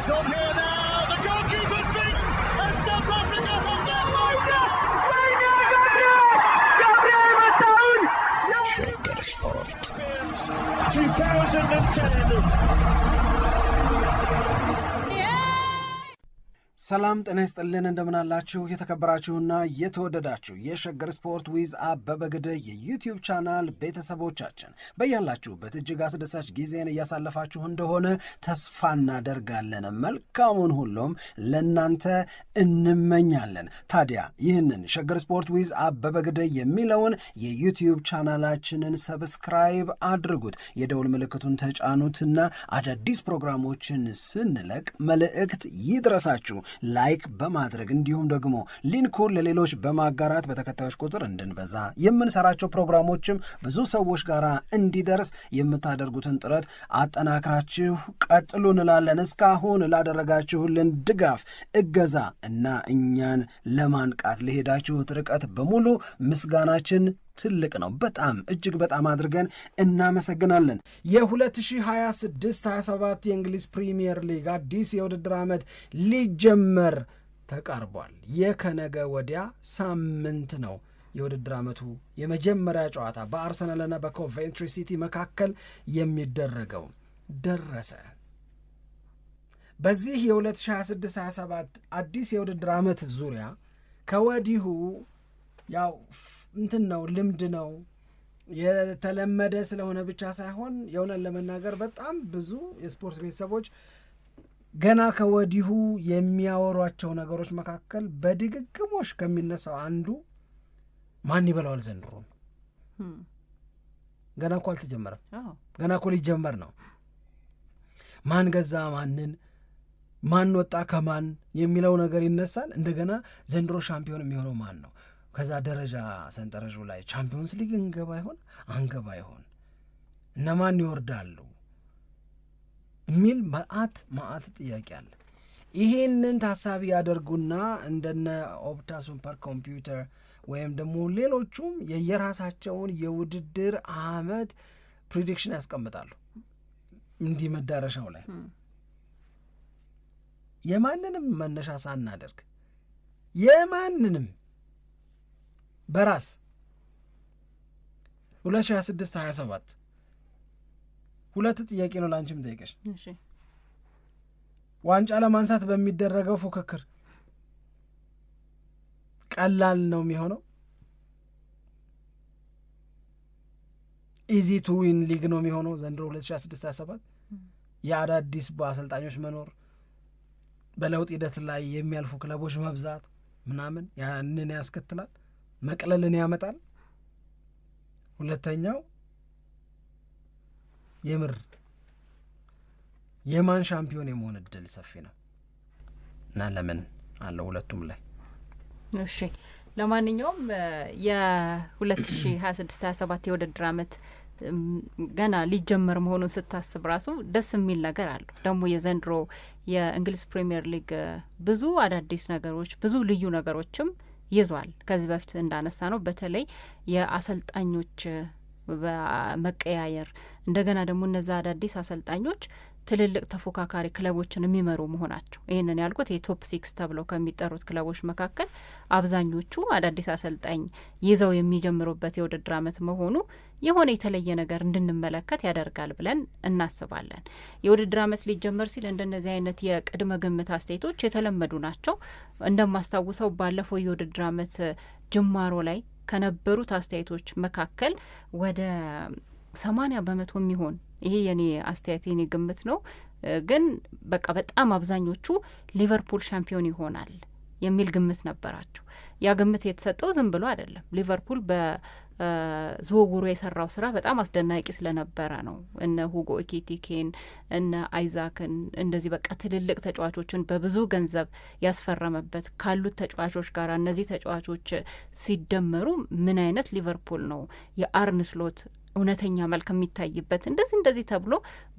It's on here now. The goalkeeper's beat, and South Africa have done Shagger Sport 2010. ሰላም ጤና ይስጥልን እንደምናላችሁ የተከበራችሁና የተወደዳችሁ የሸገር ስፖርት ዊዝ አበበ ግደይ የዩቲዩብ ቻናል ቤተሰቦቻችን በያላችሁበት እጅግ አስደሳች ጊዜን እያሳለፋችሁ እንደሆነ ተስፋ እናደርጋለን። መልካሙን ሁሉም ለናንተ እንመኛለን። ታዲያ ይህንን ሸገር ስፖርት ዊዝ አበበ ግደይ የሚለውን የዩቲዩብ ቻናላችንን ሰብስክራይብ አድርጉት፣ የደውል ምልክቱን ተጫኑትና አዳዲስ ፕሮግራሞችን ስንለቅ መልእክት ይድረሳችሁ። ላይክ በማድረግ እንዲሁም ደግሞ ሊንኩን ለሌሎች በማጋራት በተከታዮች ቁጥር እንድንበዛ የምንሰራቸው ፕሮግራሞችም ብዙ ሰዎች ጋር እንዲደርስ የምታደርጉትን ጥረት አጠናክራችሁ ቀጥሉ እንላለን። እስካሁን ላደረጋችሁልን ድጋፍ፣ እገዛ እና እኛን ለማንቃት ለሄዳችሁት ርቀት በሙሉ ምስጋናችን ትልቅ ነው። በጣም እጅግ በጣም አድርገን እናመሰግናለን። የ2026-27 የእንግሊዝ ፕሪሚየር ሊግ አዲስ የውድድር ዓመት ሊጀመር ተቃርቧል። የከነገ ወዲያ ሳምንት ነው የውድድር ዓመቱ የመጀመሪያ ጨዋታ በአርሰናልና በኮቬንትሪ ሲቲ መካከል የሚደረገው ደረሰ። በዚህ የ2026-27 አዲስ የውድድር ዓመት ዙሪያ ከወዲሁ ያው እንትን ነው፣ ልምድ ነው፣ የተለመደ ስለሆነ ብቻ ሳይሆን የሆነን ለመናገር በጣም ብዙ የስፖርት ቤተሰቦች ገና ከወዲሁ የሚያወሯቸው ነገሮች መካከል በድግግሞሽ ከሚነሳው አንዱ ማን ይበላዋል ዘንድሮ። ገና እኮ አልተጀመረም፣ ገና እኮ ሊጀመር ነው። ማን ገዛ ማንን፣ ማን ወጣ ከማን የሚለው ነገር ይነሳል። እንደገና ዘንድሮ ሻምፒዮን የሚሆነው ማን ነው? ከዛ ደረጃ ሰንጠረዡ ላይ ቻምፒዮንስ ሊግ እንገባ ይሆን አንገባ ይሆን፣ እነማን ይወርዳሉ የሚል ማአት ጥያቄ አለ። ይሄንን ታሳቢ ያደርጉና እንደነ ኦፕታ ሱፐር ኮምፒውተር ወይም ደግሞ ሌሎቹም የየራሳቸውን የውድድር ዓመት ፕሪዲክሽን ያስቀምጣሉ። እንዲህ መዳረሻው ላይ የማንንም መነሻ ሳናደርግ የማንንም በራስ 2026-27 ሁለት ጥያቄ ነው ላንቺም ጠይቀሽ። ዋንጫ ለማንሳት በሚደረገው ፉክክር ቀላል ነው የሚሆነው? ኢዚ ቱ ዊን ሊግ ነው የሚሆነው ዘንድሮ 2026-27? የአዳዲስ በአሰልጣኞች መኖር፣ በለውጥ ሂደት ላይ የሚያልፉ ክለቦች መብዛት ምናምን ያንን ያስከትላል፣ መቅለልን ያመጣል። ሁለተኛው የምር የማን ሻምፒዮን የመሆን እድል ሰፊ ነው እና ለምን አለው ሁለቱም ላይ። እሺ ለማንኛውም የ2026-27 የውድድር ዓመት ገና ሊጀመር መሆኑን ስታስብ ራሱ ደስ የሚል ነገር አለው። ደግሞ የዘንድሮ የእንግሊዝ ፕሪሚየር ሊግ ብዙ አዳዲስ ነገሮች፣ ብዙ ልዩ ነገሮችም ይዟል። ከዚህ በፊት እንዳነሳ ነው በተለይ የአሰልጣኞች መቀያየር፣ እንደገና ደግሞ እነዛ አዳዲስ አሰልጣኞች ትልልቅ ተፎካካሪ ክለቦችን የሚመሩ መሆናቸው። ይህንን ያልኩት የቶፕ 6 ተብለው ከሚጠሩት ክለቦች መካከል አብዛኞቹ አዳዲስ አሰልጣኝ ይዘው የሚጀምሩበት የውድድር ዓመት መሆኑ የሆነ የተለየ ነገር እንድንመለከት ያደርጋል ብለን እናስባለን። የውድድር ዓመት ሊጀመር ሲል እንደነዚህ አይነት የቅድመ ግምት አስተያየቶች የተለመዱ ናቸው። እንደማስታውሰው ባለፈው የውድድር ዓመት ጅማሮ ላይ ከነበሩት አስተያየቶች መካከል ወደ 80% የሚሆን ይሄ የኔ አስተያየት የኔ ግምት ነው፣ ግን በቃ በጣም አብዛኞቹ ሊቨርፑል ሻምፒዮን ይሆናል የሚል ግምት ነበራቸው። ያ ግምት የተሰጠው ዝም ብሎ አይደለም። ሊቨርፑል በዝውውሩ የሰራው ስራ በጣም አስደናቂ ስለነበረ ነው። እነ ሁጎ ኢኪቲኬን፣ እነ አይዛክን እንደዚህ በቃ ትልልቅ ተጫዋቾችን በብዙ ገንዘብ ያስፈረመበት ካሉት ተጫዋቾች ጋር እነዚህ ተጫዋቾች ሲደመሩ ምን አይነት ሊቨርፑል ነው የአርነ ስሎት እውነተኛ መልክ የሚታይበት እንደዚህ ተብሎ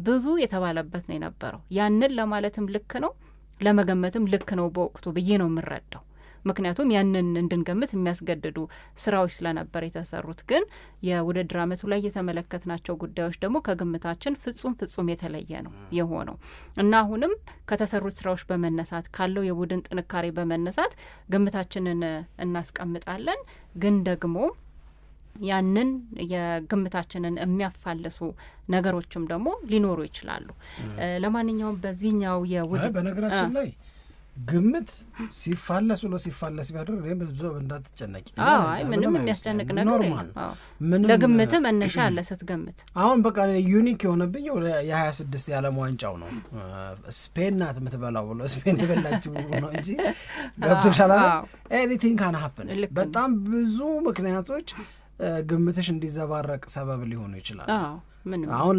ብዙ የተባለበት ነው የነበረው። ያንን ለማለትም ልክ ነው፣ ለመገመትም ልክ ነው በወቅቱ ብዬ ነው የምረዳው። ምክንያቱም ያንን እንድንገምት የሚያስገድዱ ስራዎች ስለነበር የተሰሩት። ግን የውድድር አመቱ ላይ የተመለከትናቸው ጉዳዮች ደግሞ ከግምታችን ፍጹም የተለየ ነው የሆነው እና አሁንም ከተሰሩት ስራዎች በመነሳት ካለው የቡድን ጥንካሬ በመነሳት ግምታችንን እናስቀምጣለን። ግን ደግሞ ያንን የግምታችንን የሚያፋልሱ ነገሮችም ደግሞ ሊኖሩ ይችላሉ። ለማንኛውም በዚህኛው በነገራችን ላይ ግምት ሲፋለስ ቢያደርግ እንዳትጨነቂ። ምንም የሚያስጨንቅ ነገር ለግምት መነሻ አለ ስትገምት። አሁን በቃ ዩኒክ የሆነብኝ የ26 የዓለም ዋንጫው ነው። ስፔን ናት የምትበላው ብሎ ስፔን የበላችው ነው እንጂ ገብቶሻል። ኤኒቲንግ ካን ሀፕን። በጣም ብዙ ምክንያቶች ግምትሽ እንዲዘባረቅ ሰበብ ሊሆኑ ይችላል። አሁን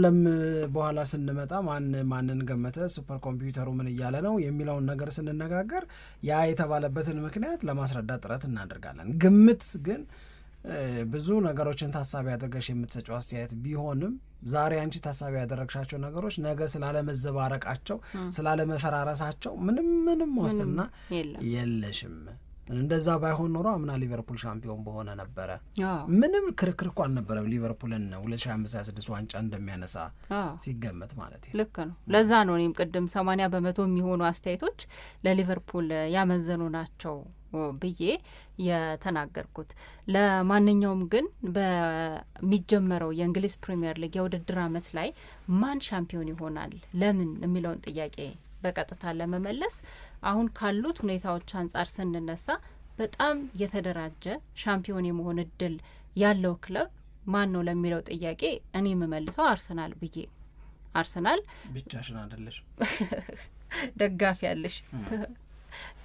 በኋላ ስንመጣ ማንን ገመተ፣ ሱፐር ኮምፒውተሩ ምን እያለ ነው የሚለውን ነገር ስንነጋገር ያ የተባለበትን ምክንያት ለማስረዳት ጥረት እናደርጋለን። ግምት ግን ብዙ ነገሮችን ታሳቢ ያደርገሽ የምትሰጪው አስተያየት ቢሆንም ዛሬ አንቺ ታሳቢ ያደረግሻቸው ነገሮች ነገ ስላለመዘባረቃቸው ስላለመፈራረሳቸው ምንም ዋስትና የለሽም። እንደዛ ባይሆን ኖሮ አምና ሊቨርፑል ሻምፒዮን በሆነ ነበረ። ምንም ክርክር እኮ አልነበረም ሊቨርፑልን 2025/26 ዋንጫ እንደሚያነሳ ሲገመት ማለት ነው። ልክ ነው። ለዛ ነው እኔም ቅድም 80% የሚሆኑ አስተያየቶች ለሊቨርፑል ያመዘኑ ናቸው ብዬ የተናገርኩት። ለማንኛውም ግን በሚጀመረው የእንግሊዝ ፕሪሚየር ሊግ የውድድር አመት ላይ ማን ሻምፒዮን ይሆናል ለምን የሚለውን ጥያቄ በቀጥታ ለመመለስ አሁን ካሉት ሁኔታዎች አንጻር ስንነሳ በጣም የተደራጀ ሻምፒዮን የመሆን እድል ያለው ክለብ ማን ነው ለሚለው ጥያቄ እኔ የምመልሰው አርሰናል ብዬ። አርሰናል ብቻሽን አይደለሽ፣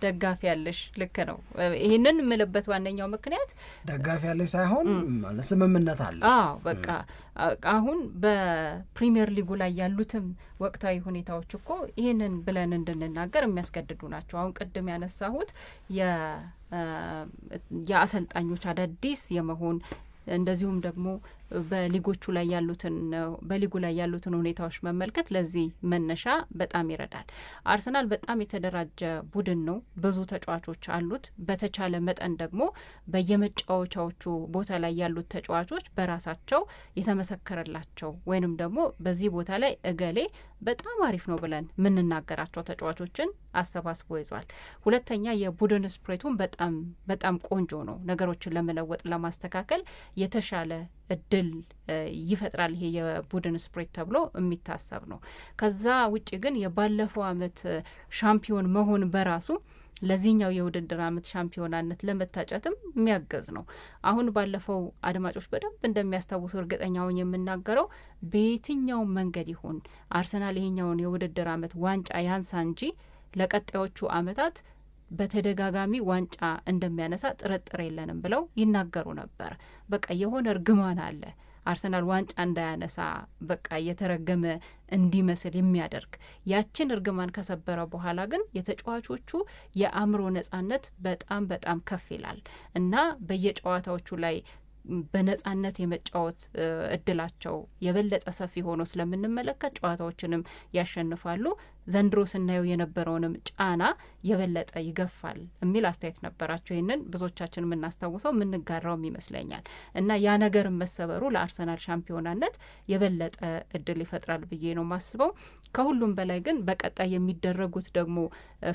ደጋፊ ያለሽ ልክ ነው። ይህንን የምልበት ዋነኛው ምክንያት ደጋፊ ያለሽ ሳይሆን ስምምነት አለ። በቃ አሁን በፕሪሚየር ሊጉ ላይ ያሉትም ወቅታዊ ሁኔታዎች እኮ ይህንን ብለን እንድንናገር የሚያስገድዱ ናቸው። አሁን ቅድም ያነሳሁት የአሰልጣኞች አዳዲስ የመሆን እንደዚሁም ደግሞ በሊጉ ላይ ያሉትን ሁኔታዎች መመልከት ለዚህ መነሻ በጣም ይረዳል። አርሰናል በጣም የተደራጀ ቡድን ነው፣ ብዙ ተጫዋቾች አሉት። በተቻለ መጠን ደግሞ በየመጫወቻዎቹ ቦታ ላይ ያሉት ተጫዋቾች በራሳቸው የተመሰከረላቸው ወይንም ደግሞ በዚህ ቦታ ላይ እገሌ በጣም አሪፍ ነው ብለን የምንናገራቸው ተጫዋቾችን አሰባስቦ ይዟል። ሁለተኛ የቡድን ስፕሪቱን በጣም ቆንጆ ነው። ነገሮችን ለመለወጥ ለማስተካከል የተሻለ እድል ይፈጥራል። ይሄ የቡድን ስፕሪት ተብሎ የሚታሰብ ነው። ከዛ ውጭ ግን የባለፈው አመት ሻምፒዮን መሆን በራሱ ለዚህኛው የውድድር አመት ሻምፒዮናነት ለመታጨትም የሚያገዝ ነው። አሁን ባለፈው አድማጮች በደንብ እንደሚያስታውሱ እርግጠኛውን የምናገረው በየትኛው መንገድ ይሁን አርሰናል ይሄኛውን የውድድር አመት ዋንጫ ያንሳ እንጂ ለቀጣዮቹ አመታት በተደጋጋሚ ዋንጫ እንደሚያነሳ ጥርጥር የለንም ብለው ይናገሩ ነበር። በቃ የሆነ እርግማን አለ አርሰናል ዋንጫ እንዳያነሳ በቃ የተረገመ እንዲመስል የሚያደርግ ያችን እርግማን ከሰበረ በኋላ ግን የተጫዋቾቹ የአእምሮ ነጻነት በጣም ከፍ ይላል እና በየጨዋታዎቹ ላይ በነጻነት የመጫወት እድላቸው የበለጠ ሰፊ ሆኖ ስለምንመለከት ጨዋታዎችንም ያሸንፋሉ። ዘንድሮ ስናየው የነበረውንም ጫና የበለጠ ይገፋል የሚል አስተያየት ነበራቸው። ይህንን ብዙዎቻችን የምናስታውሰው የምንጋራውም ይመስለኛል እና ያ ነገር መሰበሩ ለአርሰናል ሻምፒዮናነት የበለጠ እድል ይፈጥራል ብዬ ነው ማስበው። ከሁሉም በላይ ግን በቀጣይ የሚደረጉት ደግሞ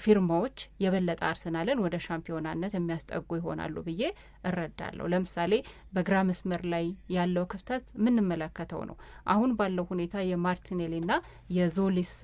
ፊርማዎች የበለጠ አርሰናልን ወደ ሻምፒዮናነት የሚያስጠጉ ይሆናሉ ብዬ እረዳለሁ። ለምሳሌ በግራ መስመር ላይ ያለው ክፍተት የምንመለከተው ነው። አሁን ባለው ሁኔታ የማርቲኔሊና የዞሊስ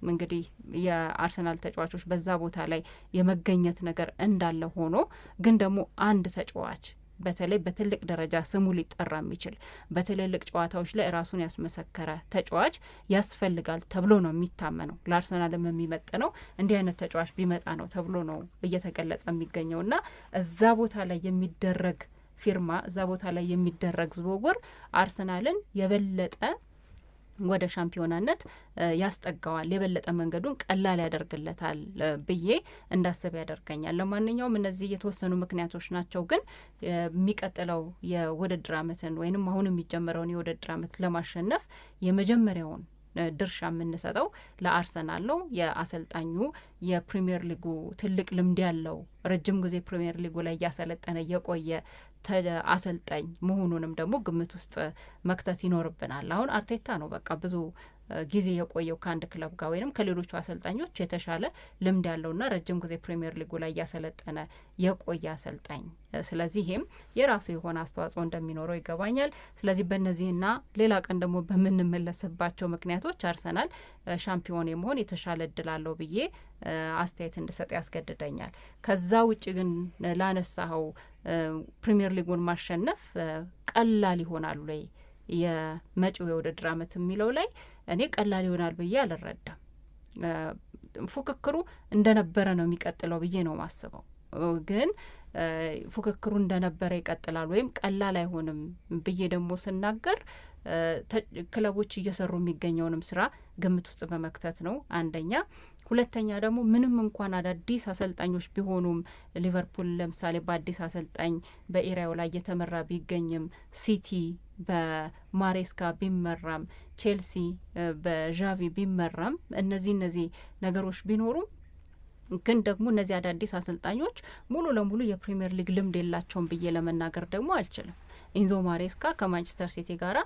እንግዲህ የአርሰናል ተጫዋቾች በዛ ቦታ ላይ የመገኘት ነገር እንዳለ ሆኖ ግን ደግሞ አንድ ተጫዋች በተለይ በትልቅ ደረጃ ስሙ ሊጠራ የሚችል በትልልቅ ጨዋታዎች ላይ ራሱን ያስመሰከረ ተጫዋች ያስፈልጋል ተብሎ ነው የሚታመነው። ለአርሰናልም የሚመጥነው እንዲህ አይነት ተጫዋች ቢመጣ ነው ተብሎ ነው እየተገለጸ የሚገኘው እና እዛ ቦታ ላይ የሚደረግ ፊርማ፣ እዛ ቦታ ላይ የሚደረግ ዝውውር አርሰናልን የበለጠ ወደ ሻምፒዮናነት ያስጠጋዋል፣ የበለጠ መንገዱን ቀላል ያደርግለታል ብዬ እንዳስብ ያደርገኛል። ለማንኛውም እነዚህ የተወሰኑ ምክንያቶች ናቸው። ግን የሚቀጥለው የውድድር አመትን ወይንም አሁን የሚጀምረውን የውድድር አመት ለማሸነፍ የመጀመሪያውን ድርሻ የምንሰጠው ለአርሰናል ነው። የአሰልጣኙ የፕሪሚየር ሊጉ ትልቅ ልምድ ያለው ረጅም ጊዜ ፕሪሚየር ሊጉ ላይ እያሰለጠነ የቆየ አሰልጣኝ መሆኑንም ደግሞ ግምት ውስጥ መክተት ይኖርብናል። አሁን አርቴታ ነው በቃ ብዙ ጊዜ የቆየው ከአንድ ክለብ ጋር ወይም ከሌሎቹ አሰልጣኞች የተሻለ ልምድ ያለውና ረጅም ጊዜ ፕሪሚየር ሊጉ ላይ እያሰለጠነ የቆየ አሰልጣኝ። ስለዚህ ይሄም የራሱ የሆነ አስተዋጽኦ እንደሚኖረው ይገባኛል። ስለዚህ በእነዚህና ሌላ ቀን ደግሞ በምንመለስባቸው ምክንያቶች አርሰናል ሻምፒዮን የመሆን የተሻለ እድል አለው ብዬ አስተያየት እንድሰጥ ያስገድደኛል። ከዛ ውጭ ግን ላነሳኸው ፕሪሚየር ሊጉን ማሸነፍ ቀላል ይሆናል ወይ የመጪው የውድድር ዓመት የሚለው ላይ እኔ ቀላል ይሆናል ብዬ አልረዳም። ፉክክሩ እንደነበረ ነው የሚቀጥለው ብዬ ነው ማስበው። ግን ፉክክሩ እንደነበረ ይቀጥላል ወይም ቀላል አይሆንም ብዬ ደግሞ ስናገር ክለቦች እየሰሩ የሚገኘውንም ስራ ግምት ውስጥ በመክተት ነው አንደኛ። ሁለተኛ ደግሞ ምንም እንኳን አዳዲስ አሰልጣኞች ቢሆኑም ሊቨርፑል ለምሳሌ በአዲስ አሰልጣኝ በኤሪያው ላይ እየተመራ ቢገኝም፣ ሲቲ በማሬስካ ቢመራም፣ ቼልሲ በዣቪ ቢመራም እነዚህ ነገሮች ቢኖሩም ግን ደግሞ እነዚህ አዳዲስ አሰልጣኞች ሙሉ ለሙሉ የፕሪሚየር ሊግ ልምድ የላቸውም ብዬ ለመናገር ደግሞ አልችልም። ኢንዞ ማሬስካ ከማንቸስተር ሲቲ ጋራ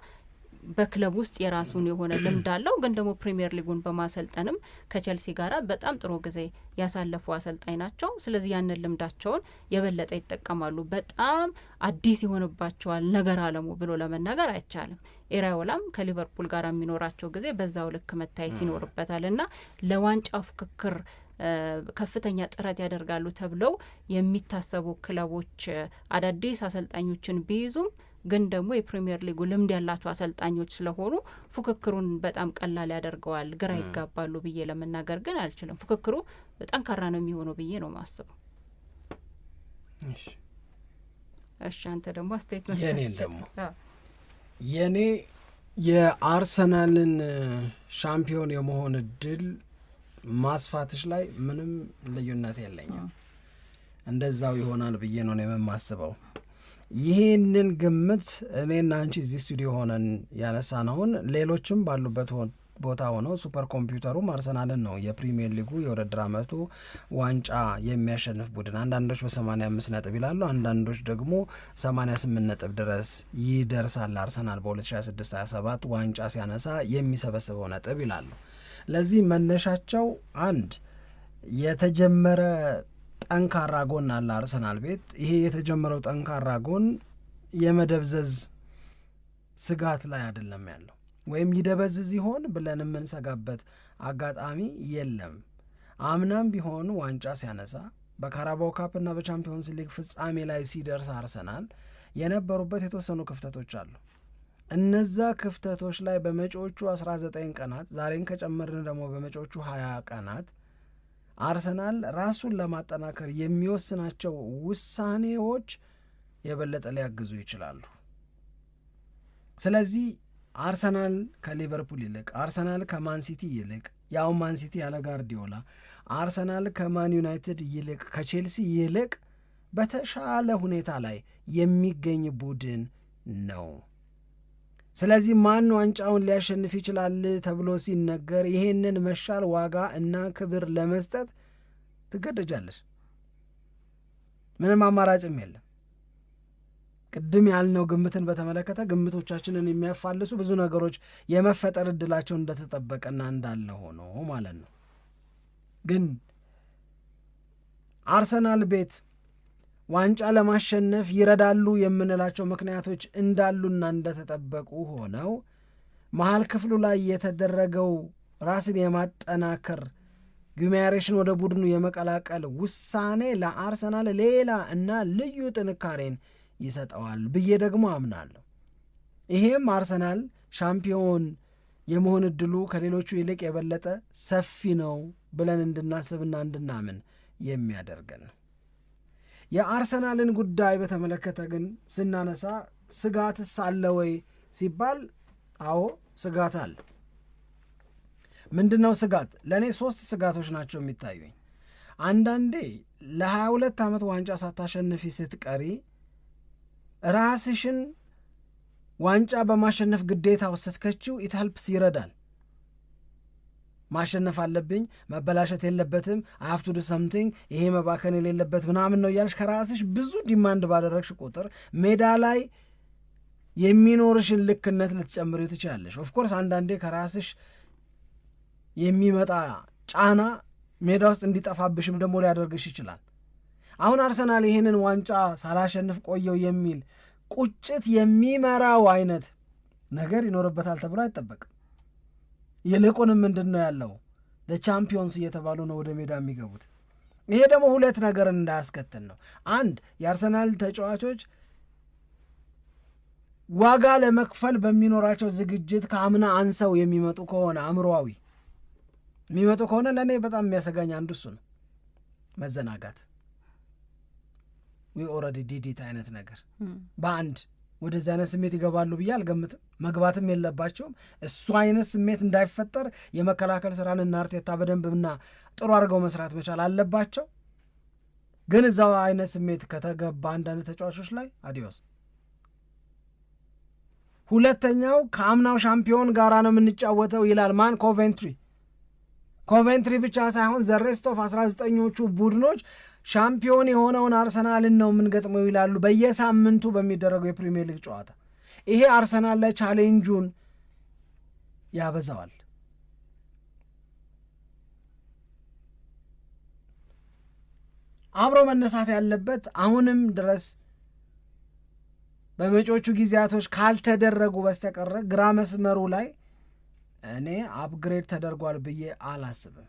በክለብ ውስጥ የራሱን የሆነ ልምድ አለው። ግን ደግሞ ፕሪሚየር ሊጉን በማሰልጠንም ከቼልሲ ጋራ በጣም ጥሩ ጊዜ ያሳለፉ አሰልጣኝ ናቸው። ስለዚህ ያንን ልምዳቸውን የበለጠ ይጠቀማሉ። በጣም አዲስ ይሆንባቸዋል ነገር አለሙ ብሎ ለመናገር አይቻልም። ኤራዮላም ከሊቨርፑል ጋር የሚኖራቸው ጊዜ በዛው ልክ መታየት ይኖርበታል እና ለዋንጫ ፍክክር ከፍተኛ ጥረት ያደርጋሉ ተብለው የሚታሰቡ ክለቦች አዳዲስ አሰልጣኞችን ቢይዙም ግን ደግሞ የፕሪሚየር ሊጉ ልምድ ያላቸው አሰልጣኞች ስለሆኑ ፉክክሩን በጣም ቀላል ያደርገዋል፣ ግራ ይጋባሉ ብዬ ለመናገር ግን አልችልም። ፉክክሩ ጠንካራ ነው የሚሆነው ብዬ ነው ማስበው። እሺ አንተ ደግሞ አስተያየት መስጠት። የኔ የአርሰናልን ሻምፒዮን የመሆን እድል ማስፋትሽ ላይ ምንም ልዩነት የለኝም። እንደዛው ይሆናል ብዬ ነው የምማስበው። ይህንን ግምት እኔና አንቺ እዚህ ስቱዲዮ ሆነን ያነሳነውን ሌሎችም ባሉበት ቦታ ሆነው ሱፐር ኮምፒውተሩም አርሰናልን ነው የፕሪሚየር ሊጉ የውድድር ዓመቱ ዋንጫ የሚያሸንፍ ቡድን። አንዳንዶች በ85 ነጥብ ይላሉ፣ አንዳንዶች ደግሞ 88 ነጥብ ድረስ ይደርሳል አርሰናል በ2026/27 ዋንጫ ሲያነሳ የሚሰበስበው ነጥብ ይላሉ። ለዚህ መነሻቸው አንድ የተጀመረ ጠንካራ ጎን አለ አርሰናል ቤት። ይሄ የተጀመረው ጠንካራ ጎን የመደብዘዝ ስጋት ላይ አይደለም ያለው፣ ወይም ይደበዝዝ ይሆን ብለን የምንሰጋበት አጋጣሚ የለም። አምናም ቢሆን ዋንጫ ሲያነሳ በካራባው ካፕ እና በቻምፒዮንስ ሊግ ፍጻሜ ላይ ሲደርስ አርሰናል የነበሩበት የተወሰኑ ክፍተቶች አሉ። እነዛ ክፍተቶች ላይ በመጪዎቹ 19 ቀናት ዛሬን ከጨመርን ደግሞ በመጪዎቹ 20 ቀናት አርሰናል ራሱን ለማጠናከር የሚወስናቸው ውሳኔዎች የበለጠ ሊያግዙ ይችላሉ። ስለዚህ አርሰናል ከሊቨርፑል ይልቅ፣ አርሰናል ከማንሲቲ ይልቅ፣ ያው ማንሲቲ ያለ ጋርዲዮላ፣ አርሰናል ከማን ዩናይትድ ይልቅ፣ ከቼልሲ ይልቅ በተሻለ ሁኔታ ላይ የሚገኝ ቡድን ነው። ስለዚህ ማን ዋንጫውን ሊያሸንፍ ይችላል ተብሎ ሲነገር ይሄንን መሻል ዋጋ እና ክብር ለመስጠት ትገደጃለሽ። ምንም አማራጭም የለም። ቅድም ያልነው ግምትን በተመለከተ ግምቶቻችንን የሚያፋልሱ ብዙ ነገሮች የመፈጠር እድላቸው እንደተጠበቀና እንዳለ ሆኖ ማለት ነው። ግን አርሰናል ቤት ዋንጫ ለማሸነፍ ይረዳሉ የምንላቸው ምክንያቶች እንዳሉና እንደተጠበቁ ሆነው መሀል ክፍሉ ላይ የተደረገው ራስን የማጠናከር ጊማሬሽን ወደ ቡድኑ የመቀላቀል ውሳኔ ለአርሰናል ሌላ እና ልዩ ጥንካሬን ይሰጠዋል ብዬ ደግሞ አምናለሁ። ይሄም አርሰናል ሻምፒዮን የመሆን እድሉ ከሌሎቹ ይልቅ የበለጠ ሰፊ ነው ብለን እንድናስብና እንድናምን የሚያደርገን ነው። የአርሰናልን ጉዳይ በተመለከተ ግን ስናነሳ ስጋትስ አለ ወይ ሲባል፣ አዎ ስጋት አለ። ምንድነው ስጋት? ለእኔ 3 ስጋቶች ናቸው የሚታዩኝ። አንዳንዴ ለ22 ዓመት ዋንጫ ሳታሸንፊ ስትቀሪ ራስሽን ዋንጫ በማሸነፍ ግዴታ ስትከችው ኢትሀልፕስ ይረዳል። ማሸነፍ አለብኝ፣ መበላሸት የለበትም፣ አፍቱ ዱ ሰምቲንግ፣ ይሄ መባከን የሌለበት ምናምን ነው እያልሽ ከራስሽ ብዙ ዲማንድ ባደረግሽ ቁጥር ሜዳ ላይ የሚኖርሽን ልክነት ልትጨምሪው ትችላለሽ። ኦፍኮርስ አንዳንዴ ከራስሽ የሚመጣ ጫና ሜዳ ውስጥ እንዲጠፋብሽም ደግሞ ሊያደርግሽ ይችላል። አሁን አርሰናል ይህንን ዋንጫ ሳላሸንፍ ቆየው የሚል ቁጭት የሚመራው አይነት ነገር ይኖርበታል ተብሎ አይጠበቅም። ይልቁንም ምንድን ነው ያለው ቻምፒዮንስ እየተባሉ ነው ወደ ሜዳ የሚገቡት። ይሄ ደግሞ ሁለት ነገርን እንዳያስከትል ነው። አንድ የአርሰናል ተጫዋቾች ዋጋ ለመክፈል በሚኖራቸው ዝግጅት ከአምና አንሰው የሚመጡ ከሆነ አእምሮአዊ የሚመጡ ከሆነ ለእኔ በጣም የሚያሰጋኝ አንዱ እሱ ነው። መዘናጋት ዊ ኦልሬዲ ዲዲት አይነት ነገር በአንድ ወደዚህ አይነት ስሜት ይገባሉ ብዬ አልገምትም። መግባትም የለባቸውም። እሱ አይነት ስሜት እንዳይፈጠር የመከላከል ስራን እና አርቴታ በደንብና ጥሩ አድርገው መስራት መቻል አለባቸው። ግን እዛው አይነት ስሜት ከተገባ አንዳንድ ተጫዋቾች ላይ አዲዮስ። ሁለተኛው ከአምናው ሻምፒዮን ጋራ ነው የምንጫወተው ይላል ማን? ኮቬንትሪ ብቻ ሳይሆን ዘሬስት ኦፍ 19ኞቹ ቡድኖች ሻምፒዮን የሆነውን አርሰናልን ነው የምንገጥመው ይላሉ በየሳምንቱ በሚደረገው የፕሪሚየር ሊግ ጨዋታ። ይሄ አርሰናል ላይ ቻሌንጁን ያበዛዋል። አብሮ መነሳት ያለበት አሁንም ድረስ በመጪዎቹ ጊዜያቶች ካልተደረጉ በስተቀረ ግራ መስመሩ ላይ እኔ አፕግሬድ ተደርጓል ብዬ አላስብም።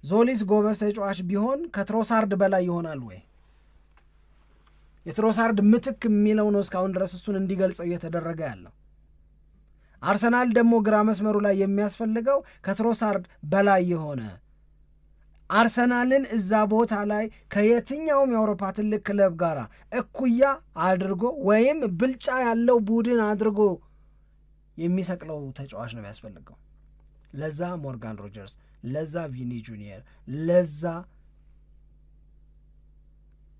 ዞሊስ ጎበዝ ተጫዋች ቢሆን ከትሮሳርድ በላይ ይሆናል ወይ? የትሮሳርድ ምትክ የሚለው ነው እስካሁን ድረስ እሱን እንዲገልጸው እየተደረገ ያለው። አርሰናል ደግሞ ግራ መስመሩ ላይ የሚያስፈልገው ከትሮሳርድ በላይ የሆነ አርሰናልን እዛ ቦታ ላይ ከየትኛውም የአውሮፓ ትልቅ ክለብ ጋር እኩያ አድርጎ ወይም ብልጫ ያለው ቡድን አድርጎ የሚሰቅለው ተጫዋች ነው የሚያስፈልገው። ለዛ ሞርጋን ሮጀርስ፣ ለዛ ቪኒ ጁኒየር፣ ለዛ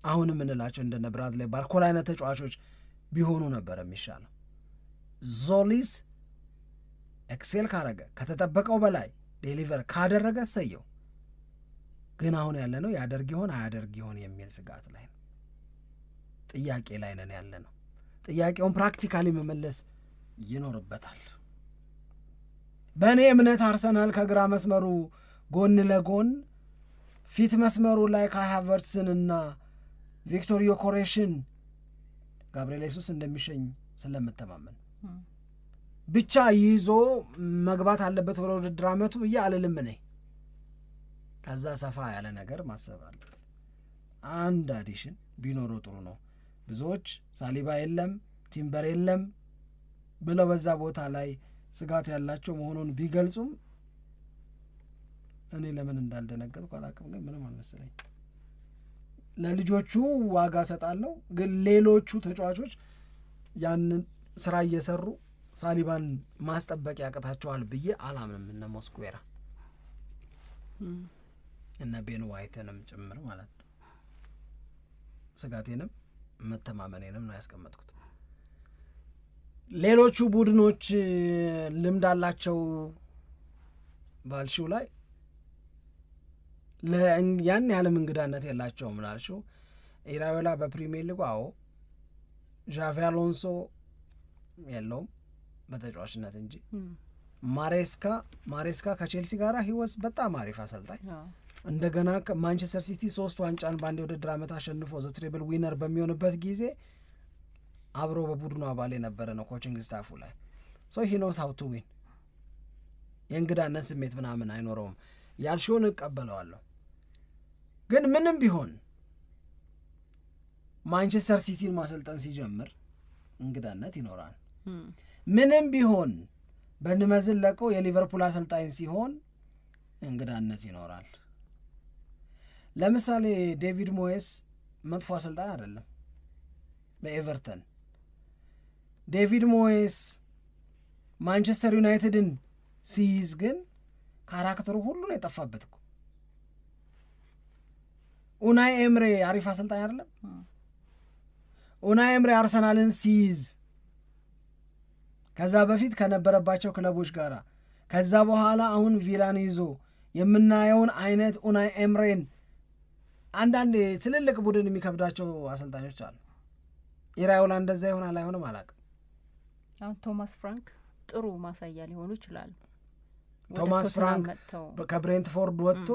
አሁን የምንላቸው እንደነ ብራድሌ ባርኮላ አይነት ተጫዋቾች ቢሆኑ ነበር የሚሻለው። ዞሊስ ኤክሴል ካረገ ከተጠበቀው በላይ ዴሊቨር ካደረገ ሰየው። ግን አሁን ያለ ነው ያደርግ ይሆን አያደርግ ይሆን የሚል ስጋት ላይ ነው፣ ጥያቄ ላይ ነን ያለ ነው። ጥያቄውን ፕራክቲካሊ መመለስ ይኖርበታል። በእኔ እምነት አርሰናል ከግራ መስመሩ ጎን ለጎን ፊት መስመሩ ላይ ካይ ሃቨርትስን እና ቪክቶር ዮኬሬሽን ጋብርኤል ሱስ እንደሚሸኝ ስለምተማመን ብቻ ይዞ መግባት አለበት ወደ ውድድር ዓመቱ ብዬ አልልም። እኔ ከዛ ሰፋ ያለ ነገር ማሰብ አለበት። አንድ አዲሽን ቢኖረው ጥሩ ነው። ብዙዎች ሳሊባ የለም ቲምበር የለም ብለው በዛ ቦታ ላይ ስጋት ያላቸው መሆኑን ቢገልጹም እኔ ለምን እንዳልደነገጥኩ አላውቅም። ግን ምንም አልመሰለኝ። ለልጆቹ ዋጋ ሰጣለሁ፣ ግን ሌሎቹ ተጫዋቾች ያንን ስራ እየሰሩ ሳሊባን ማስጠበቅ ያቅታቸዋል ብዬ አላምንም። እነ ሞስኩዌራ እነ ቤን ዋይትንም ጭምር ማለት ነው። ስጋቴንም መተማመኔንም ነው ያስቀመጥኩት። ሌሎቹ ቡድኖች ልምድ አላቸው ባልሺው ላይ ያን ያለም እንግዳነት የላቸውም ምናልሽው። ኢራዮላ በፕሪሚየር ሊጉ አዎ፣ ዣቪ አሎንሶ የለውም በተጫዋችነት እንጂ ማሬስካ ከቼልሲ ጋር ህይወት በጣም አሪፍ አሰልጣኝ። እንደገና ማንቸስተር ሲቲ 3 ዋንጫን በአንድ የውድድር ዓመት አሸንፎ ዘ ትሪብል ዊነር በሚሆንበት ጊዜ አብሮ በቡድኑ አባል የነበረ ነው ኮችንግ ስታፉ ላይ። ሶ ሂ ኖውስ ሃው ቱ ዊን። የእንግዳነት ስሜት ምናምን አይኖረውም። ያልሽውን እቀበለዋለሁ። ግን ምንም ቢሆን ማንቸስተር ሲቲን ማሰልጠን ሲጀምር እንግዳነት ይኖራል። ምንም ቢሆን በንመዝል ለቀው የሊቨርፑል አሰልጣኝ ሲሆን እንግዳነት ይኖራል። ለምሳሌ ዴቪድ ሞየስ መጥፎ አሰልጣኝ አይደለም በኤቨርተን። ዴቪድ ሞየስ ማንቸስተር ዩናይትድን ሲይዝ ግን ካራክተሩ ሁሉ ነው የጠፋበት እኮ። ኡናይ ኤምሬ አሪፍ አሰልጣኝ አይደለም? ኡናይ ኤምሬ አርሰናልን ሲይዝ ከዛ በፊት ከነበረባቸው ክለቦች ጋር ከዛ በኋላ አሁን ቪላን ይዞ የምናየውን አይነት ኡናይ ኤምሬን አንዳንድ ትልልቅ ቡድን የሚከብዳቸው አሰልጣኞች አሉ። ኢራዮላ እንደዛ ይሆናል አይሆንም አላውቅም። አሁን ቶማስ ፍራንክ ጥሩ ማሳያ ሊሆኑ ይችላሉ። ቶማስ ፍራንክ ከብሬንትፎርድ ወጥቶ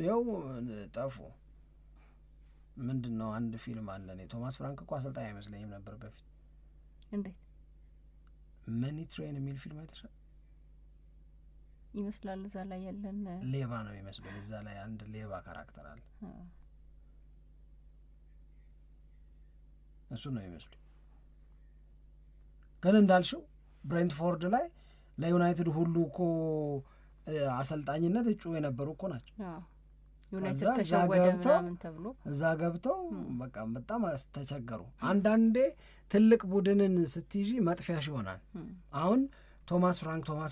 ያው ጠፉ። ምንድን ነው አንድ ፊልም አለ። እኔ ቶማስ ፍራንክ እኮ አሰልጣኝ አይመስለኝም ነበር በፊት። እንዴት መኒ ትሬን የሚል ፊልም አይተሻል? ይመስላል እዛ ላይ ያለን ሌባ ነው ይመስላል። እዛ ላይ አንድ ሌባ ካራክተር አለ። እሱ ነው ይመስሉ። ግን እንዳልሽው ብሬንትፎርድ ላይ ለዩናይትድ ሁሉ እኮ አሰልጣኝነት እጩ የነበሩ እኮ ናቸው። ዩናይትድ ተሸወደ ምናምን ተብሎ እዛ ገብተው በቃ በጣም ተቸገሩ። አንዳንዴ ትልቅ ቡድንን ስትይዢ መጥፊያሽ ይሆናል። አሁን ቶማስ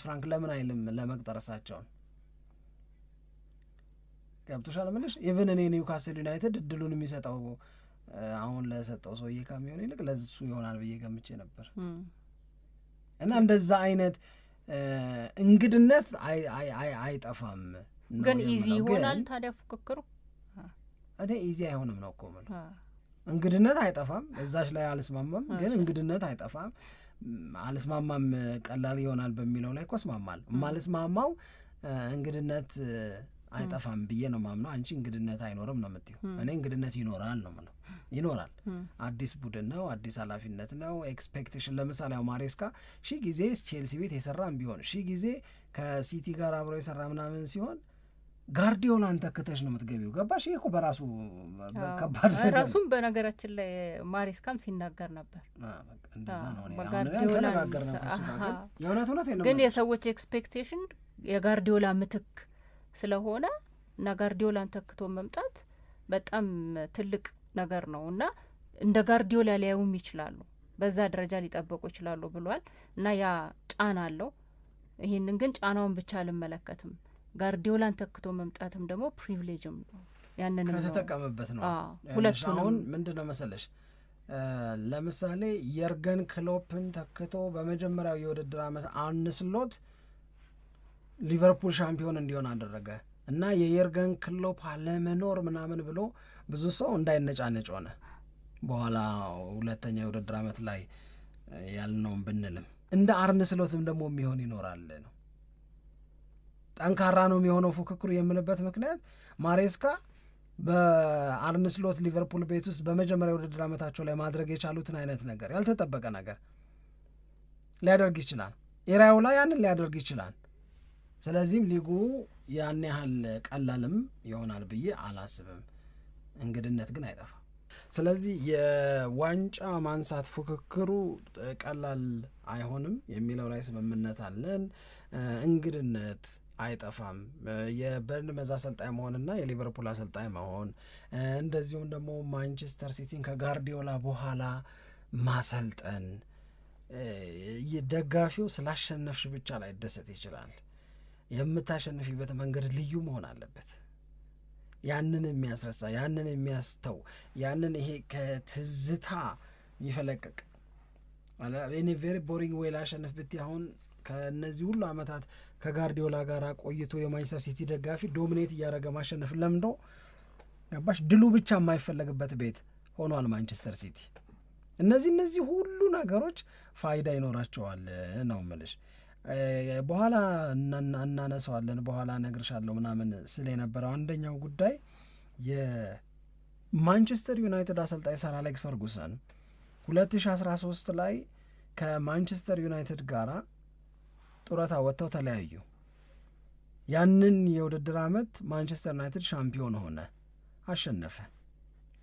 ፍራንክ ለምን አይልም ለመቅጠር እሳቸውን? ገብቶሻል እምልሽ። ኢቭን እኔ ኒውካስል ዩናይትድ እድሉን የሚሰጠው አሁን ለሰጠው ሰውዬ ከሚሆን ይልቅ ለሱ ይሆናል ብዬ ገምቼ ነበር። እና እንደዛ አይነት እንግድነት አይጠፋም። ግን ኢዚ ይሆናል ታዲያ ፉክክሩ? እኔ ኢዚ አይሆንም ነው እኮ የምለው። እንግድነት አይጠፋም። እዛች ላይ አልስማማም፣ ግን እንግድነት አይጠፋም። አልስማማም ቀላል ይሆናል በሚለው ላይ እኮ እስማማለሁ። የማልስማማው እንግድነት አይጠፋም ብዬ ነው ማምነው። አንቺ እንግድነት አይኖርም ነው የምትይው። እኔ እንግድነት ይኖራል ነው የምለው። ይኖራል። አዲስ ቡድን ነው፣ አዲስ ኃላፊነት ነው፣ ኤክስፔክቴሽን። ለምሳሌ ያው ማሬስካ ሺህ ጊዜ ቼልሲ ቤት የሰራም ቢሆን ሺህ ጊዜ ከሲቲ ጋር አብሮ የሰራ ምናምን ሲሆን ጋርዲዮላን ተክተሽ ነው የምትገቢው። ገባሽ? ይሄ እኮ በራሱ ከባድ ነገር። ራሱም በነገራችን ላይ ማሬስካም ሲናገር ነበር እንደዛ ነው። ተነጋገርን የእውነት ግን የሰዎች ኤክስፔክቴሽን የጋርዲዮላ ምትክ ስለሆነ እና ጋርዲዮላን ተክቶ መምጣት በጣም ትልቅ ነገር ነው እና እንደ ጋርዲዮላ ሊያዩም ይችላሉ፣ በዛ ደረጃ ሊጠበቁ ይችላሉ ብሏል። እና ያ ጫና አለው። ይህንን ግን ጫናውን ብቻ አልመለከትም። ጋርዲዮላን ተክቶ መምጣትም ደግሞ ፕሪቪሌጅም ነው። ያንን ከተጠቀመበት ነው። ሁለቱንም አሁን ምንድን ነው መሰለሽ፣ ለምሳሌ የርገን ክሎፕን ተክቶ በመጀመሪያው የውድድር ዓመት አንስሎት ሊቨርፑል ሻምፒዮን እንዲሆን አደረገ እና የየርገን ክሎፕ አለመኖር ምናምን ብሎ ብዙ ሰው እንዳይነጫነጭ ሆነ። በኋላ ሁለተኛ የውድድር ዓመት ላይ ያልነውም ብንልም እንደ አርነ ስሎትም ደግሞ የሚሆን ይኖራል ነው። ጠንካራ ነው የሚሆነው ፉክክሩ የምንበት ምክንያት ማሬስካ በአርነ ስሎት ሊቨርፑል ቤት ውስጥ በመጀመሪያ የውድድር ዓመታቸው ላይ ማድረግ የቻሉትን አይነት ነገር ያልተጠበቀ ነገር ሊያደርግ ይችላል። ኢራዮላ ያንን ሊያደርግ ይችላል። ስለዚህም ሊጉ ያን ያህል ቀላልም ይሆናል ብዬ አላስብም። እንግድነት ግን አይጠፋም። ስለዚህ የዋንጫ ማንሳት ፉክክሩ ቀላል አይሆንም የሚለው ላይ ስምምነት አለን። እንግድነት አይጠፋም። የበርንመዝ አሰልጣኝ መሆንና የሊቨርፑል አሰልጣኝ መሆን እንደዚሁም ደግሞ ማንቸስተር ሲቲን ከጋርዲዮላ በኋላ ማሰልጠን ደጋፊው ስላሸነፍሽ ብቻ ላይደሰት ይችላል። የምታሸንፊበት መንገድ ልዩ መሆን አለበት። ያንን የሚያስረሳ፣ ያንን የሚያስተው፣ ያንን ይሄ ከትዝታ የሚፈለቅቅ እኔ ቬሪ ቦሪንግ ወይ ላሸንፍ ብቲ አሁን ከእነዚህ ሁሉ ዓመታት ከጋርዲዮላ ጋር ቆይቶ የማንቸስተር ሲቲ ደጋፊ ዶሚኔት እያደረገ ማሸነፍ ለምዶ ገባሽ ድሉ ብቻ የማይፈለግበት ቤት ሆኗል ማንቸስተር ሲቲ። እነዚህ ሁሉ ነገሮች ፋይዳ ይኖራቸዋል ነው የምልሽ። በኋላ እናነሳዋለን፣ በኋላ እነግርሻለሁ ምናምን ስለ የነበረው አንደኛው ጉዳይ የማንቸስተር ዩናይትድ አሰልጣኝ ሰር አሌክስ ፈርጉሰን 2013 ላይ ከማንቸስተር ዩናይትድ ጋር ጡረታ ወጥተው ተለያዩ። ያንን የውድድር ዓመት ማንቸስተር ዩናይትድ ሻምፒዮን ሆነ፣ አሸነፈ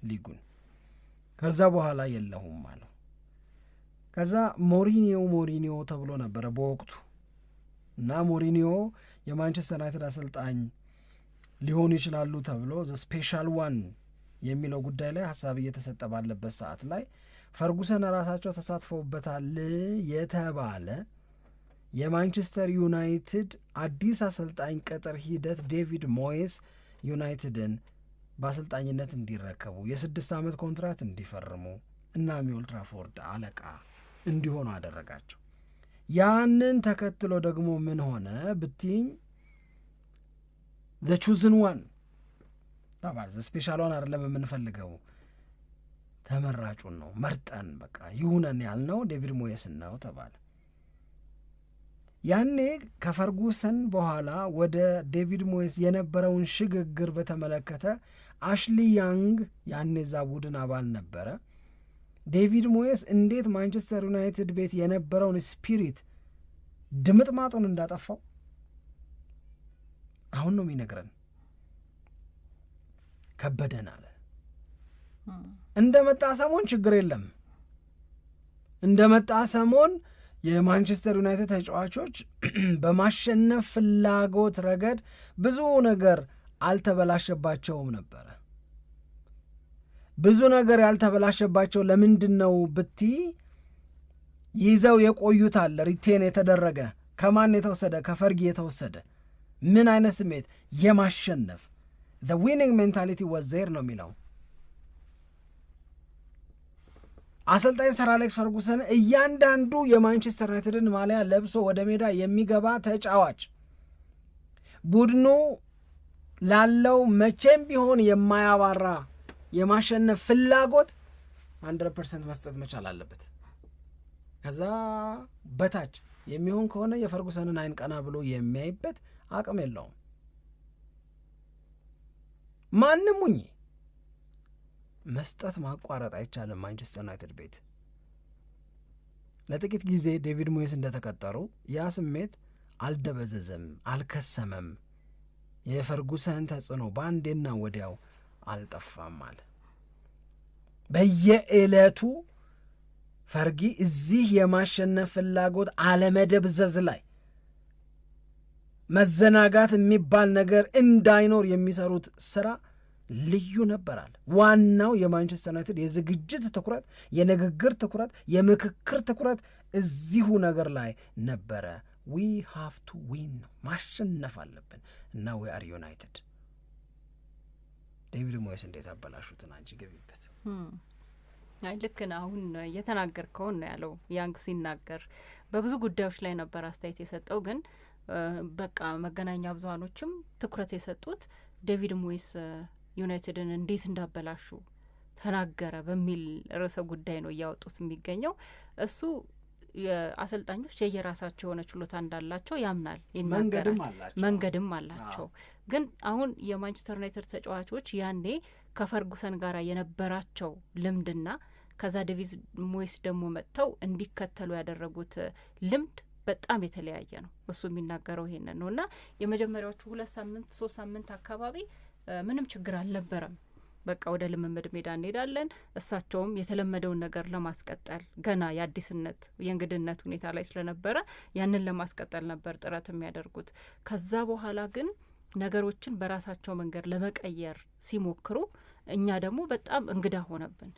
ሊጉን። ከዛ በኋላ የለሁም አለው። ከዛ ሞሪኒዮ ተብሎ ነበረ በወቅቱ እና ሞሪኒዮ የማንቸስተር ዩናይትድ አሰልጣኝ ሊሆኑ ይችላሉ ተብሎ ዘ ስፔሻል ዋን የሚለው ጉዳይ ላይ ሀሳብ እየተሰጠ ባለበት ሰዓት ላይ ፈርጉሰን ራሳቸው ተሳትፈውበታል የተባለ የማንቸስተር ዩናይትድ አዲስ አሰልጣኝ ቅጥር ሂደት ዴቪድ ሞየስ ዩናይትድን በአሰልጣኝነት እንዲረከቡ የ6 ዓመት ኮንትራት እንዲፈርሙ እና ኦልድ ትራፎርድ አለቃ እንዲሆኑ አደረጋቸው። ያንን ተከትሎ ደግሞ ምን ሆነ ብትኝ the chosen one ታባል ስፔሻል ዋን አይደለም የምንፈልገው ተመራጩን ነው መርጠን በቃ ይሁነን ያልነው ዴቪድ ሞየስን ነው ተባለ። ያኔ ከፈርጉሰን በኋላ ወደ ዴቪድ ሞየስ የነበረውን ሽግግር በተመለከተ አሽሊ ያንግ ያኔ እዛ ቡድን አባል ነበረ። ዴቪድ ሞየስ እንዴት ማንቸስተር ዩናይትድ ቤት የነበረውን ስፒሪት ድምጥማጡን እንዳጠፋው አሁን ነው የሚነግረን። ከበደን አለ እንደመጣ ሰሞን ችግር የለም፣ እንደመጣ ሰሞን የማንቸስተር ዩናይትድ ተጫዋቾች በማሸነፍ ፍላጎት ረገድ ብዙ ነገር አልተበላሸባቸውም ነበረ። ብዙ ነገር ያልተበላሸባቸው ለምንድን ነው ብቲ ይዘው የቆዩት አለ ሪቴን የተደረገ ከማን የተወሰደ ከፈርጊ የተወሰደ ምን አይነት ስሜት የማሸነፍ the winning mentality was there ነው የሚለው አሰልጣኝ ሰር አሌክስ ፈርጉሰን እያንዳንዱ የማንቸስተር ዩናይትድን ማሊያ ለብሶ ወደ ሜዳ የሚገባ ተጫዋች ቡድኑ ላለው መቼም ቢሆን የማያባራ የማሸነፍ ፍላጎት 100% መስጠት መቻል አለበት። ከዛ በታች የሚሆን ከሆነ የፈርጉሰንን አይን ቀና ብሎ የሚያይበት አቅም የለውም። ማንም ሁኚ መስጠት ማቋረጥ አይቻልም። ማንቸስተር ዩናይትድ ቤት ለጥቂት ጊዜ ዴቪድ ሞየስ እንደተቀጠሩ ያ ስሜት አልደበዘዘም፣ አልከሰመም። የፈርጉሰን ተጽዕኖ በአንዴና ወዲያው አልጠፋም አለ። በየዕለቱ ፈርጊ እዚህ የማሸነፍ ፍላጎት አለመደብዘዝ ላይ መዘናጋት የሚባል ነገር እንዳይኖር የሚሰሩት ስራ ልዩ ነበራል። ዋናው የማንቸስተር ዩናይትድ የዝግጅት ትኩረት፣ የንግግር ትኩረት፣ የምክክር ትኩረት እዚሁ ነገር ላይ ነበረ። ዊ ሃቭ ቱ ዊን ነው፣ ማሸነፍ አለብን እና ዊ አር ዩናይትድ። ዴቪድ ሞየስ እንዴት አበላሹትን አንቺ ገቢበት። አይ ልክ ነው። አሁን የተናገርከውን ነው ያለው ያንግ ሲናገር በብዙ ጉዳዮች ላይ ነበር አስተያየት የሰጠው። ግን በቃ መገናኛ ብዙሃኖችም ትኩረት የሰጡት ዴቪድ ሞየስ ዩናይትድን እንዴት እንዳበላሹ ተናገረ በሚል ርዕሰ ጉዳይ ነው እያወጡት የሚገኘው። እሱ የአሰልጣኞች የየራሳቸው የሆነ ችሎታ እንዳላቸው ያምናል፣ ይናገራል፣ መንገድም አላቸው። ግን አሁን የማንቸስተር ዩናይትድ ተጫዋቾች ያኔ ከፈርጉሰን ጋር የነበራቸው ልምድና ከዛ ዴቪድ ሞየስ ደግሞ መጥተው እንዲከተሉ ያደረጉት ልምድ በጣም የተለያየ ነው። እሱ የሚናገረው ይሄንን ነው እና የመጀመሪያዎቹ 2 ሳምንት 3 ሳምንት አካባቢ ምንም ችግር አልነበረም። በቃ ወደ ልምምድ ሜዳ እንሄዳለን። እሳቸውም የተለመደውን ነገር ለማስቀጠል ገና የአዲስነት የእንግድነት ሁኔታ ላይ ስለነበረ ያንን ለማስቀጠል ነበር ጥረት የሚያደርጉት። ከዛ በኋላ ግን ነገሮችን በራሳቸው መንገድ ለመቀየር ሲሞክሩ እኛ ደግሞ በጣም እንግዳ ሆነብን።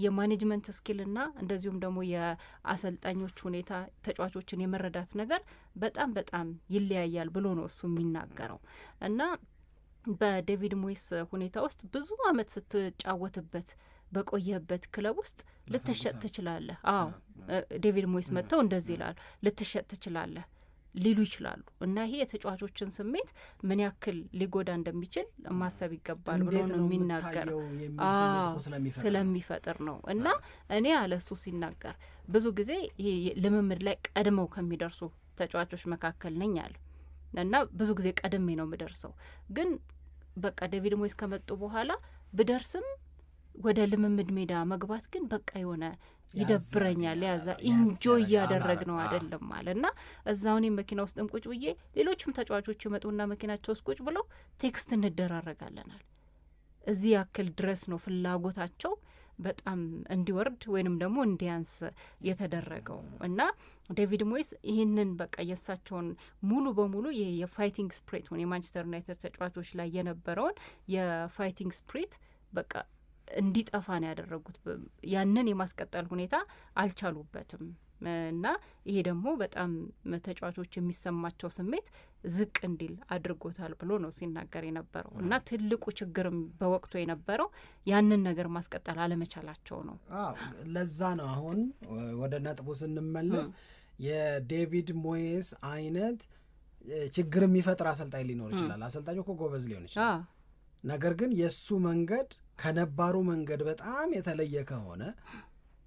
የማኔጅመንት ስኪልና እንደዚሁም ደግሞ የአሰልጣኞች ሁኔታ ተጫዋቾችን የመረዳት ነገር በጣም በጣም ይለያያል ብሎ ነው እሱ የሚናገረው እና በዴቪድ ሞየስ ሁኔታ ውስጥ ብዙ አመት ስትጫወትበት በቆየበት ክለብ ውስጥ ልትሸጥ ትችላለህ። አዎ ዴቪድ ሞየስ መጥተው እንደዚህ ይላሉ፣ ልትሸጥ ትችላለህ ሊሉ ይችላሉ። እና ይሄ የተጫዋቾችን ስሜት ምን ያክል ሊጎዳ እንደሚችል ማሰብ ይገባል ብሎ ነው የሚናገረው። ስለሚፈጥር ነው። እና እኔ አለሱ ሲናገር ብዙ ጊዜ ይሄ ልምምድ ላይ ቀድመው ከሚደርሱ ተጫዋቾች መካከል ነኝ አለ እና ብዙ ጊዜ ቀድሜ ነው የምደርሰው። ግን በቃ ዴቪድ ሞየስ ከመጡ በኋላ ብደርስም ወደ ልምምድ ሜዳ መግባት ግን በቃ የሆነ ይደብረኛል፣ ያዛ ኢንጆይ እያደረግ ነው አይደለም ማለት እና እዛውን መኪና ውስጥ እንቁጭ ብዬ ሌሎችም ተጫዋቾች ይመጡና መኪናቸው ውስጥ ቁጭ ብለው ቴክስት እንደራረጋለናል። እዚህ ያክል ድረስ ነው ፍላጎታቸው በጣም እንዲወርድ ወይንም ደግሞ እንዲያንስ የተደረገው እና ዴቪድ ሞየስ ይህንን በቃ የእሳቸውን ሙሉ በሙሉ የፋይቲንግ ስፕሪት ሆነ የማንቸስተር ዩናይትድ ተጫዋቾች ላይ የነበረውን የፋይቲንግ ስፕሪት በቃ እንዲጠፋ ነው ያደረጉት። ያንን የማስቀጠል ሁኔታ አልቻሉበትም እና ይሄ ደግሞ በጣም ተጫዋቾች የሚሰማቸው ስሜት ዝቅ እንዲል አድርጎታል ብሎ ነው ሲናገር የነበረው እና ትልቁ ችግርም በወቅቱ የነበረው ያንን ነገር ማስቀጠል አለመቻላቸው ነው። ለዛ ነው አሁን ወደ ነጥቡ ስንመለስ የዴቪድ ሞየስ አይነት ችግር የሚፈጥር አሰልጣኝ ሊኖር ይችላል። አሰልጣኙ እኮ ጎበዝ ሊሆን ይችላል። ነገር ግን የእሱ መንገድ ከነባሩ መንገድ በጣም የተለየ ከሆነ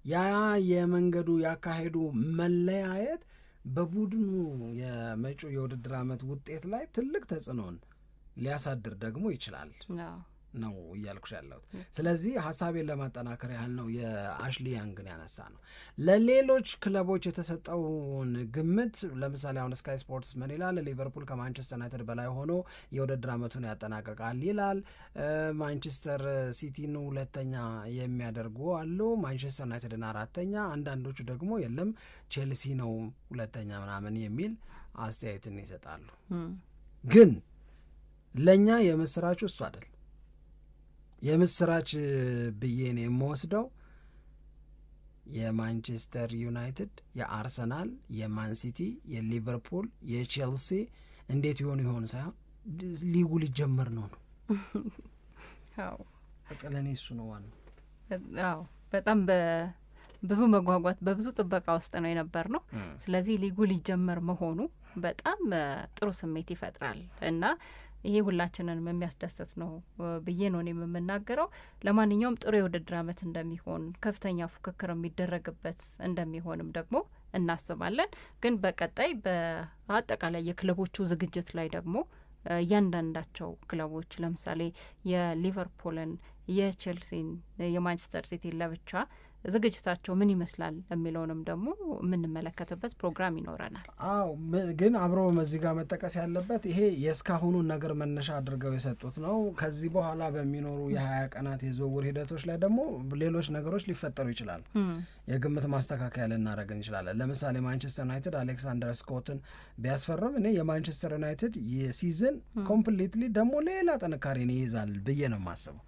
ያ የመንገዱ ያካሄዱ መለያየት በቡድኑ የመጪው የውድድር ዓመት ውጤት ላይ ትልቅ ተጽዕኖን ሊያሳድር ደግሞ ይችላል ነው እያልኩሽ ያለሁት። ስለዚህ ሀሳቤን ለማጠናከር ያህል ነው የአሽሊ ያንግን ያነሳ ነው። ለሌሎች ክለቦች የተሰጠውን ግምት ለምሳሌ አሁን ስካይ ስፖርትስ ምን ይላል? ሊቨርፑል ከማንቸስተር ዩናይትድ በላይ ሆኖ የውድድር ዓመቱን ያጠናቀቃል ይላል። ማንቸስተር ሲቲን ሁለተኛ የሚያደርጉ አሉ፣ ማንቸስተር ዩናይትድን አራተኛ፣ አንዳንዶቹ ደግሞ የለም ቼልሲ ነው ሁለተኛ ምናምን የሚል አስተያየትን ይሰጣሉ። ግን ለእኛ የምስራቹ እሱ አይደል። የምስራች ብዬን የምወስደው የማንቸስተር ዩናይትድ፣ የአርሰናል፣ የማንሲቲ፣ የሊቨርፑል፣ የቼልሲ እንዴት ይሆን ሳይሆን ሊጉ ሊጀመር ነው። ለእኔ እሱ ነው ዋናው። በጣም ብዙ መጓጓት በብዙ ጥበቃ ውስጥ ነው የነበር ነው። ስለዚህ ሊጉ ሊጀመር መሆኑ በጣም ጥሩ ስሜት ይፈጥራል እና ይሄ ሁላችንንም የሚያስደስት ነው ብዬ ነው የምናገረው። ለማንኛውም ጥሩ የውድድር ዓመት እንደሚሆን ከፍተኛ ፉክክር የሚደረግበት እንደሚሆንም ደግሞ እናስባለን። ግን በቀጣይ በአጠቃላይ የክለቦቹ ዝግጅት ላይ ደግሞ እያንዳንዳቸው ክለቦች ለምሳሌ የሊቨርፑልን፣ የቼልሲን፣ የማንቸስተር ሲቲን ለብቻ ዝግጅታቸው ምን ይመስላል የሚለውንም ደግሞ የምንመለከትበት ፕሮግራም ይኖረናል። አዎ ግን አብሮ እዚህ ጋር መጠቀስ ያለበት ይሄ የእስካሁኑን ነገር መነሻ አድርገው የሰጡት ነው። ከዚህ በኋላ በሚኖሩ የ20 ቀናት የዝውውር ሂደቶች ላይ ደግሞ ሌሎች ነገሮች ሊፈጠሩ ይችላሉ። የግምት ማስተካከያ ልናደርግ እንችላለን። ለምሳሌ ማንቸስተር ዩናይትድ አሌክሳንደር ስኮትን ቢያስፈርም እኔ የማንቸስተር ዩናይትድ የሲዝን ኮምፕሊትሊ ደግሞ ሌላ ጥንካሬን ይይዛል ብዬ ነው የማስበው።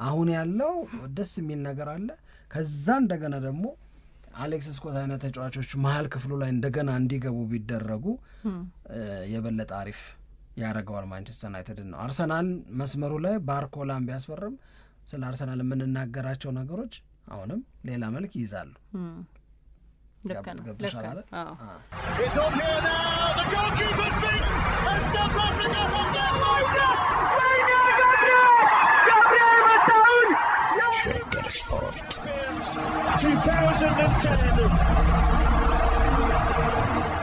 አሁን ያለው ደስ የሚል ነገር አለ። ከዛ እንደገና ደግሞ አሌክስ ስኮት አይነት ተጫዋቾች መሀል ክፍሉ ላይ እንደገና እንዲገቡ ቢደረጉ የበለጠ አሪፍ ያደርገዋል ማንቸስተር ዩናይትድን ነው። አርሰናል መስመሩ ላይ ባርኮላን ቢያስፈርም ስለ አርሰናል የምንናገራቸው ነገሮች አሁንም ሌላ መልክ ይይዛሉ። ገብቶሻል? Trigger Sport 2010